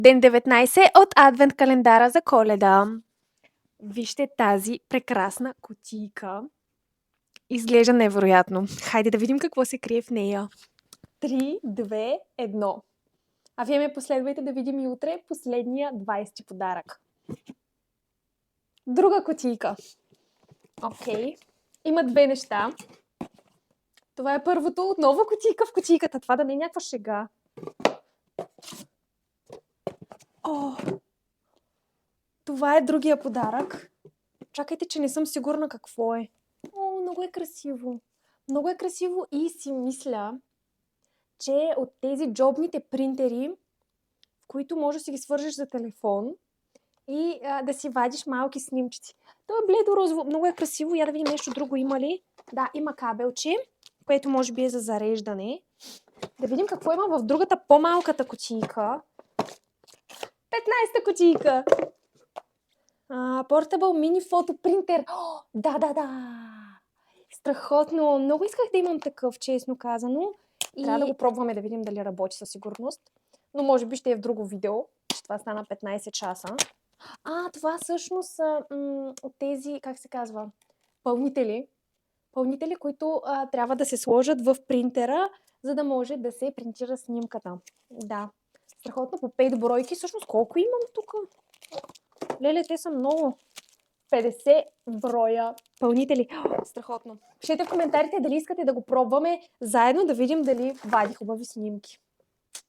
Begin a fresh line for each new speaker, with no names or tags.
Ден 19 от адвент календара за Коледа. Вижте тази прекрасна кутийка. Изглежда невероятно. Хайде да видим какво се крие в нея. 3, 2, 1. А вие ме последвайте да видим и утре последния 20 подарък. Друга кутийка. Окей. Има две неща. Това е първото. Отново кутийка в кутийката. Това да не е някаква шега. О! Това е другия подарък. Чакайте, че не съм сигурна какво е. О, много е красиво. Много е красиво и си мисля, че от тези джобните принтери, в които може да си ги свържеш за телефон и да си вадиш малки снимчици. То е бледо-розово. Много е красиво. Я да видим нещо друго има ли. Да, има кабелче, което може би е за зареждане. Да видим какво има в другата по-малката кутийка. 15-та кутийка! Portable mini фотопринтер. Да. Страхотно. Много исках да имам такъв, честно казано. И трябва да го пробваме да видим дали работи със сигурност. Но може би ще е в друго видео, че това стана 15 часа. Това всъщност са от тези, как се казва, пълнители. Пълнители, които трябва да се сложат в принтера, за да може да се принтира снимката. Да. Страхотно, по 5 бройки. Всъщност колко имам тук? Леле, те са много. 50 броя пълнители. Страхотно. Пишете в коментарите дали искате да го пробваме заедно, да видим дали вади хубави снимки.